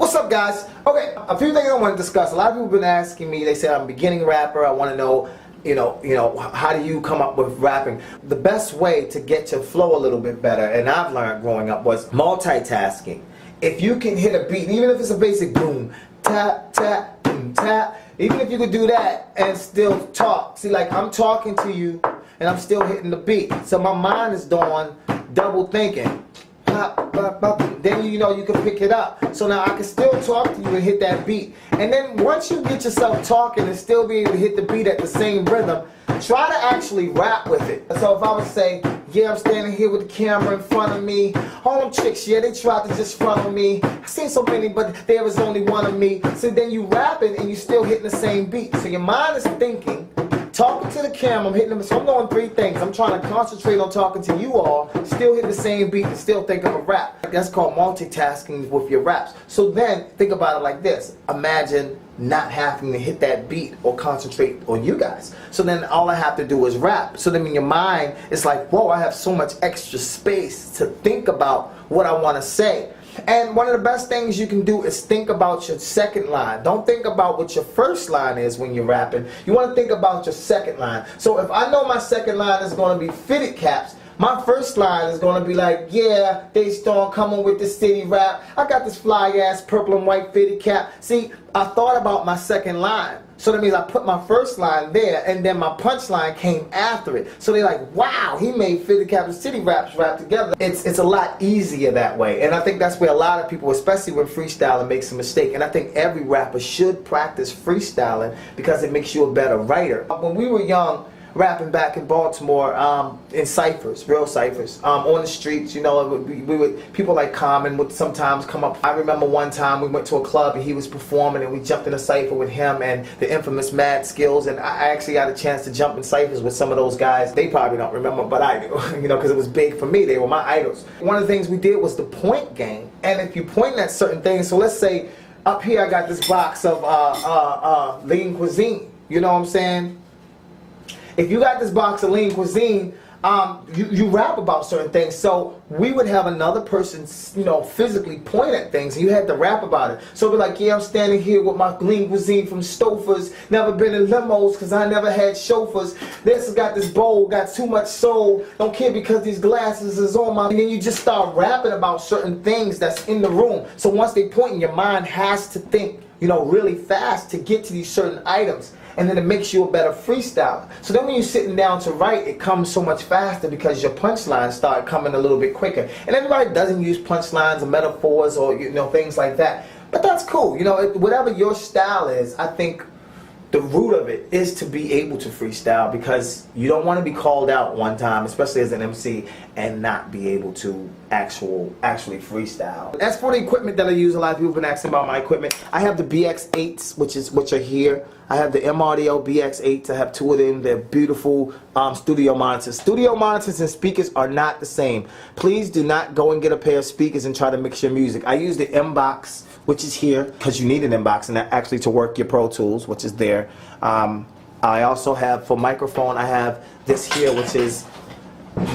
What's up, guys? Okay, a few things I want to discuss. A lot of people have been asking me, they say I'm a beginning rapper, I want to know, how do you come up with rapping? The best way to get your flow a little bit better, and I've learned growing up, was multitasking. If you can hit a beat, even if it's a basic boom, tap, tap, boom, tap, even if you could do that and still talk. See, like I'm talking to you and I'm still hitting the beat. So my mind is doing double thinking. Then you can pick it up. So now I can still talk to you and hit that beat. And then once you get yourself talking and still be able to hit the beat at the same rhythm, try to actually rap with it. So if I would say, yeah, I'm standing here with the camera in front of me. All them chicks, yeah, they tried to just front on me. I seen so many, but there was only one of me. So then you rapping and you still hitting the same beat. So your mind is thinking, talking to the camera, I'm hitting them. So I'm doing three things. I'm trying to concentrate on talking to you all, still hit the same beat and still think of a rap. That's called multitasking with your raps. So then think about it like this. Imagine not having to hit that beat or concentrate on you guys. So then all I have to do is rap. So then in your mind, it's like, whoa, I have so much extra space to think about what I want to say. And one of the best things you can do is think about your second line. Don't think about what your first line is when you're rapping. You want to think about your second line. So if I know my second line is going to be fitted caps, my first line is going to be like, yeah, they start coming with the city rap. I got this fly ass purple and white fitted cap. See, I thought about my second line. So that means I put my first line there and then my punchline came after it. So they're like, wow, he made fitted cap and city raps rap together. It's a lot easier that way. And I think that's where a lot of people, especially when freestyling, makes a mistake. And I think every rapper should practice freestyling because it makes you a better writer. When we were young, rapping back in Baltimore, in ciphers, real ciphers, on the streets, we would, people like Common would sometimes come up. I remember one time we went to a club and he was performing and we jumped in a cipher with him and the infamous Mad Skills, and I actually got a chance to jump in ciphers with some of those guys. They probably don't remember, but I do, because it was big for me. They were my idols. One of the things we did was the point game, and if you point at certain things, so let's say up here I got this box of lean cuisine, you know what I'm saying? If you got this box of lean cuisine, you rap about certain things. So we would have another person, physically point at things, and you had to rap about it. So be like, yeah, I'm standing here with my lean cuisine from Stouffer's. Never been in limos because I never had chauffeurs. This got this bowl, got too much soul. Don't care because these glasses is on my. And then you just start rapping about certain things that's in the room. So once they point, your mind has to think, really fast to get to these certain items. And then it makes you a better freestyler. So then when you're sitting down to write, it comes so much faster because your punchlines start coming a little bit quicker. And everybody doesn't use punchlines or metaphors or things like that. But that's cool. Whatever your style is, I think the root of it is to be able to freestyle, because you don't want to be called out one time, especially as an MC, and not be able to actually freestyle. As for the equipment that I use, a lot of people have been asking about my equipment. I have the BX8s, which are here. I have the M-Audio BX8s. I have two of them. They're beautiful studio monitors. Studio monitors and speakers are not the same. Please do not go and get a pair of speakers and try to mix your music. I use the M-Box, which is here, because you need an M-Box and actually to work your Pro Tools, which is there. I also have, for microphone, I have this here, which is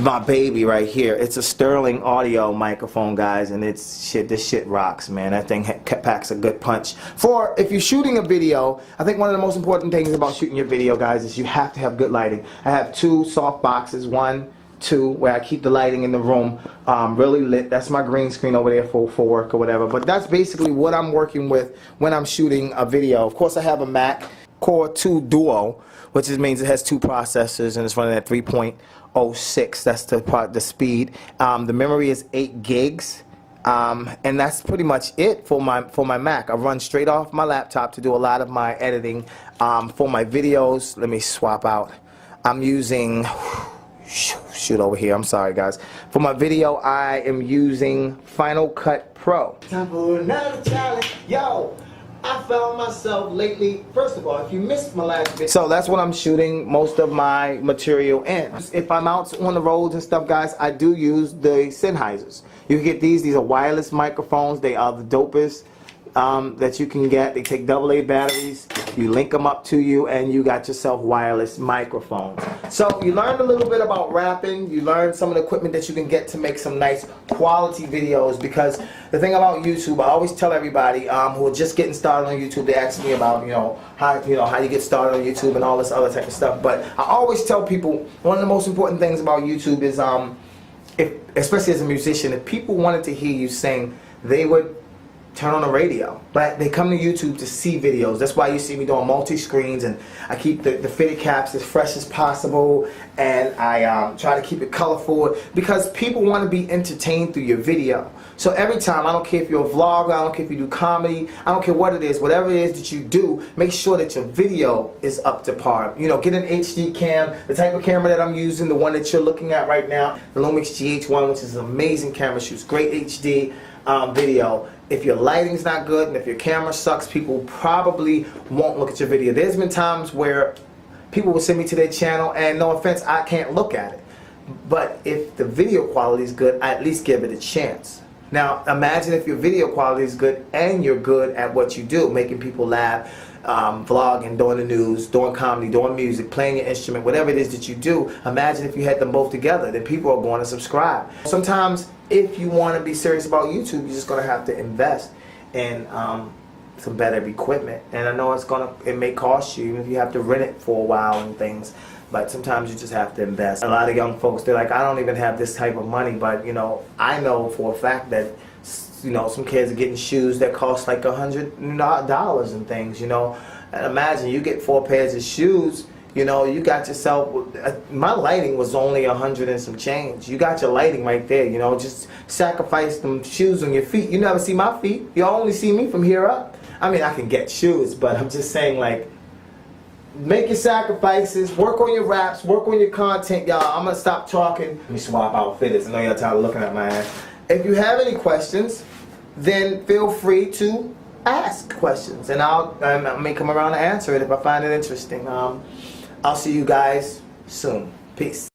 my baby right here. It's a Sterling audio microphone, guys, and this shit rocks, man. That thing packs a good punch. For if you're shooting a video, I think one of the most important things about shooting your video, guys, is you have to have good lighting. I have two soft boxes, 1, 2, where I keep the lighting in the room really lit. That's my green screen over there for work or whatever. But that's basically what I'm working with when I'm shooting a video. Of course, I have a Mac Core 2 Duo, which means it has 2 processors and it's running at 3.06. That's the speed. The memory is 8 gigs. And that's pretty much it for my Mac. I run straight off my laptop to do a lot of my editing. For my videos, let me swap out. I'm using, shoot over here, I'm sorry guys. For my video, I am using Final Cut Pro. Time for another challenge. Yo, I found myself lately, first of all, if you missed my last video, so that's what I'm shooting most of my material in. If I'm out on the roads and stuff, guys, I do use the Sennheisers. You can get these are wireless microphones. They are the dopest that you can get. They take AA batteries. you link them up to you, and you got yourself wireless microphones. So you learned a little bit about rapping. You learned some of the equipment that you can get to make some nice quality videos, because the thing about YouTube, I always tell everybody who are just getting started on YouTube, they ask me about how you get started on YouTube and all this other type of stuff. But I always tell people one of the most important things about YouTube is especially as a musician, if people wanted to hear you sing, they would turn on the radio, but they come to YouTube to see videos. That's why you see me doing multi-screens, and I keep the fitted caps as fresh as possible, and I try to keep it colorful, because people want to be entertained through your video. So every time, I don't care if you're a vlogger, I don't care if you do comedy, I don't care what it is, whatever it is that you do, make sure that your video is up to par. Get an HD cam, the type of camera that I'm using, the one that you're looking at right now, the Lumix GH1, which is an amazing camera, shoots great HD video. If your lighting's not good and if your camera sucks, people probably won't look at your video. There's been times where people will send me to their channel, and no offense, I can't look at it. But if the video quality is good, I at least give it a chance. Now imagine if your video quality is good and you're good at what you do, making people laugh, vlogging, doing the news, doing comedy, doing music, playing your instrument, whatever it is that you do. Imagine if you had them both together, then people are going to subscribe. Sometimes if you want to be serious about YouTube, you're just going to have to invest in some better equipment. And I know it may cost you, even if you have to rent it for a while and things, but sometimes you just have to invest. A lot of young folks, they're like, I don't even have this type of money, but I know for a fact that some kids are getting shoes that cost like $100 and things, And imagine you get 4 pairs of shoes, you got yourself, my lighting was only 100 and some change. You got your lighting right there, just sacrifice them shoes on your feet. You never see my feet. You only see me from here up. I mean, I can get shoes, but I'm just saying, like, make your sacrifices, work on your raps, work on your content, y'all. I'm going to stop talking. Let me swap outfitters. I know y'all tired of looking at my ass. If you have any questions, then feel free to ask questions, and I may come around and answer it if I find it interesting. I'll see you guys soon. Peace.